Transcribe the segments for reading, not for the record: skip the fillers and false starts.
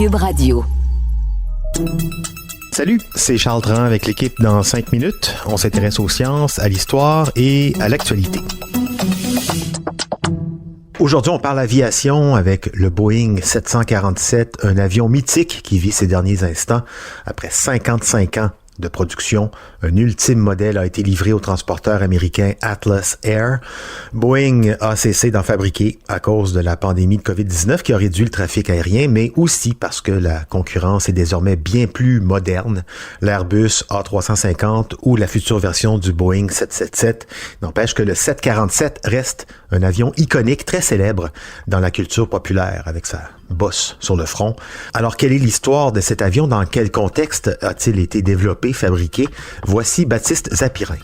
Cube Radio. Salut, c'est Charles Dran avec l'équipe dans 5 minutes. On s'intéresse aux sciences, à l'histoire et à l'actualité. Aujourd'hui, on parle aviation avec le Boeing 747, un avion mythique qui vit ses derniers instants après 55 ans de production. Un ultime modèle a été livré au transporteur américain Atlas Air. Boeing a cessé d'en fabriquer à cause de la pandémie de COVID-19 qui a réduit le trafic aérien, mais aussi parce que la concurrence est désormais bien plus moderne. L'Airbus A350 ou la future version du Boeing 777. N'empêche que le 747 reste un avion iconique, très célèbre dans la culture populaire avec sa bosse sur le front. Alors, quelle est l'histoire de cet avion? Dans quel contexte a-t-il été développé, fabriqué? Voici Baptiste Zapirin.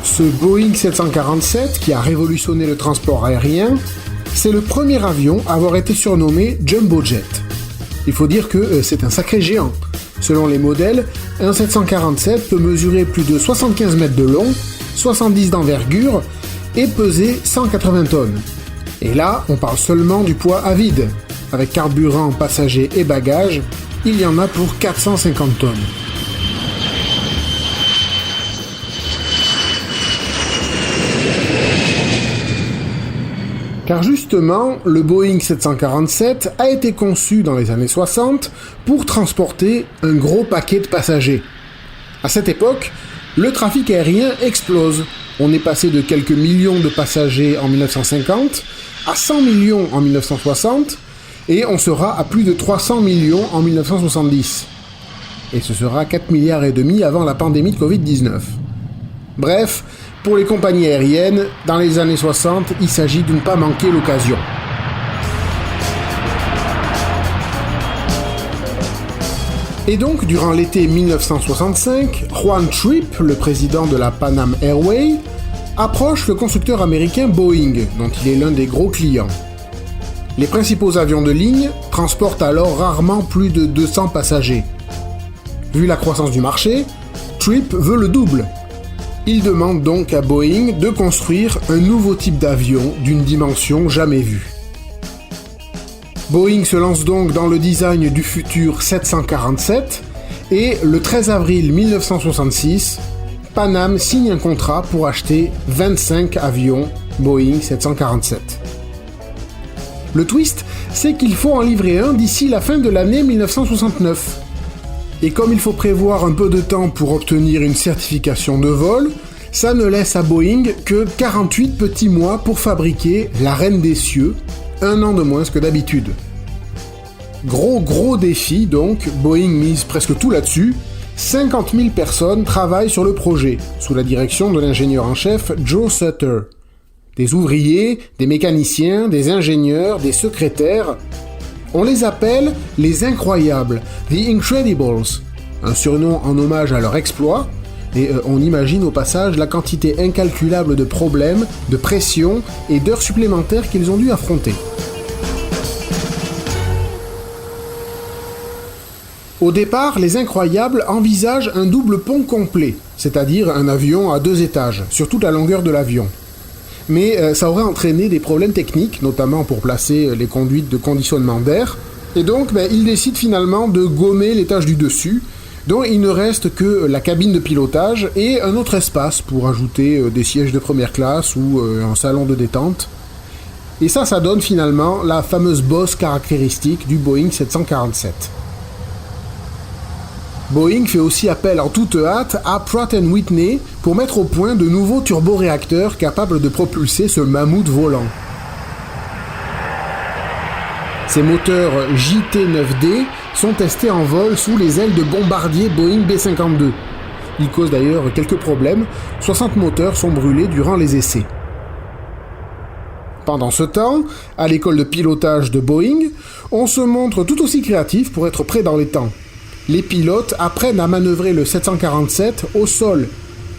Ce Boeing 747, qui a révolutionné le transport aérien, c'est le premier avion à avoir été surnommé Jumbo Jet. Il faut dire que c'est un sacré géant. Selon les modèles, un 747 peut mesurer plus de 75 mètres de long, 70 d'envergure et peser 180 tonnes. Et là, on parle seulement du poids à vide. Avec carburant, passagers et bagages, il y en a pour 450 tonnes. Car justement, le Boeing 747 a été conçu dans les années 60 pour transporter un gros paquet de passagers. À cette époque, le trafic aérien explose. On est passé de quelques millions de passagers en 1950 à 100 millions en 1960 et on sera à plus de 300 millions en 1970. Et ce sera 4,5 milliards avant la pandémie de Covid-19. Bref, pour les compagnies aériennes, dans les années 60, il s'agit de ne pas manquer l'occasion. Et donc, durant l'été 1965, Juan Trippe, le président de la Pan Am Airways, approche le constructeur américain Boeing, dont il est l'un des gros clients. Les principaux avions de ligne transportent alors rarement plus de 200 passagers. Vu la croissance du marché, Trippe veut le double. Il demande donc à Boeing de construire un nouveau type d'avion d'une dimension jamais vue. Boeing se lance donc dans le design du futur 747 et le 13 avril 1966, Pan Am signe un contrat pour acheter 25 avions Boeing 747. Le twist, c'est qu'il faut en livrer un d'ici la fin de l'année 1969. Et comme il faut prévoir un peu de temps pour obtenir une certification de vol, ça ne laisse à Boeing que 48 petits mois pour fabriquer la Reine des Cieux, un an de moins que d'habitude. Gros défi donc, Boeing mise presque tout là-dessus. 50 000 personnes travaillent sur le projet, sous la direction de l'ingénieur en chef Joe Sutter. Des ouvriers, des mécaniciens, des ingénieurs, des secrétaires. On les appelle les Incroyables, The Incredibles, un surnom en hommage à leur exploit, et on imagine au passage la quantité incalculable de problèmes, de pressions et d'heures supplémentaires qu'ils ont dû affronter. Au départ, les Incroyables envisagent un double pont complet, c'est-à-dire un avion à 2 étages, sur toute la longueur de l'avion. Mais ça aurait entraîné des problèmes techniques, notamment pour placer les conduites de conditionnement d'air, et donc ils décident finalement de gommer l'étage du dessus, dont il ne reste que la cabine de pilotage et un autre espace pour ajouter des sièges de première classe ou un salon de détente. Et ça donne finalement la fameuse bosse caractéristique du Boeing 747. Boeing fait aussi appel en toute hâte à Pratt & Whitney pour mettre au point de nouveaux turboréacteurs capables de propulser ce mammouth volant. Ces moteurs JT9D sont testés en vol sous les ailes de bombardier Boeing B-52. Ils causent d'ailleurs quelques problèmes, 60 moteurs sont brûlés durant les essais. Pendant ce temps, à l'école de pilotage de Boeing, on se montre tout aussi créatif pour être prêt dans les temps. Les pilotes apprennent à manœuvrer le 747 au sol,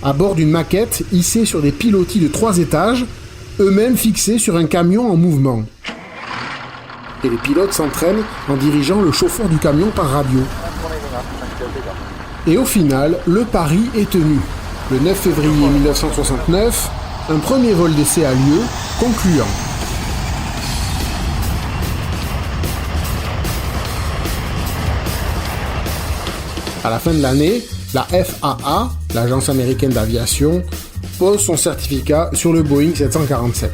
à bord d'une maquette hissée sur des pilotis de 3 étages, eux-mêmes fixés sur un camion en mouvement. Et les pilotes s'entraînent en dirigeant le chauffeur du camion par radio. Et au final, le pari est tenu. Le 9 février 1969, un premier vol d'essai a lieu, concluant. À la fin de l'année, la FAA, l'Agence américaine d'aviation, pose son certificat sur le Boeing 747.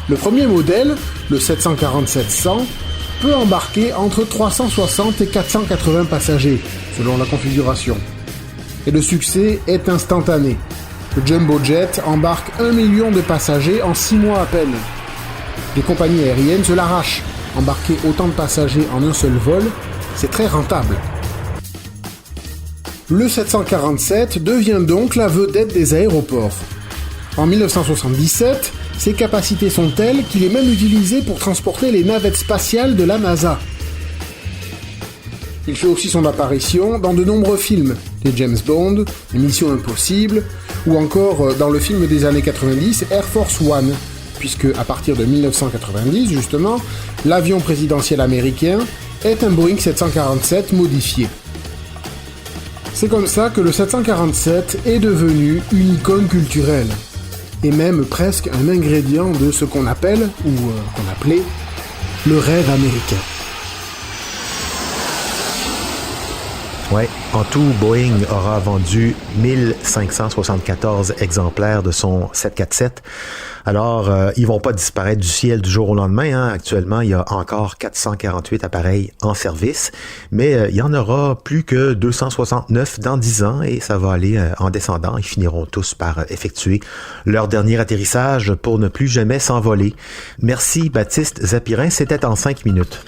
Le premier modèle, le 747-100, peut embarquer entre 360 et 480 passagers, selon la configuration. Et le succès est instantané. Le Jumbo Jet embarque 1 million de passagers en 6 mois à peine. Les compagnies aériennes se l'arrachent. Embarquer autant de passagers en un seul vol, c'est très rentable. Le 747 devient donc la vedette des aéroports. En 1977, ses capacités sont telles qu'il est même utilisé pour transporter les navettes spatiales de la NASA. Il fait aussi son apparition dans de nombreux films, les James Bond, les Missions Impossibles, ou encore dans le film des années 90 Air Force One, puisque à partir de 1990 justement, l'avion présidentiel américain est un Boeing 747 modifié. C'est comme ça que le 747 est devenu une icône culturelle, et même presque un ingrédient de ce qu'on appelle, ou qu'on appelait, le rêve américain. Ouais, en tout, Boeing aura vendu 1574 exemplaires de son 747. Alors, ils vont pas disparaître du ciel du jour au lendemain. Hein. Actuellement, il y a encore 448 appareils en service, mais il y en aura plus que 269 dans 10 ans et ça va aller en descendant. Ils finiront tous par effectuer leur dernier atterrissage pour ne plus jamais s'envoler. Merci Baptiste Zapirin, c'était en 5 minutes.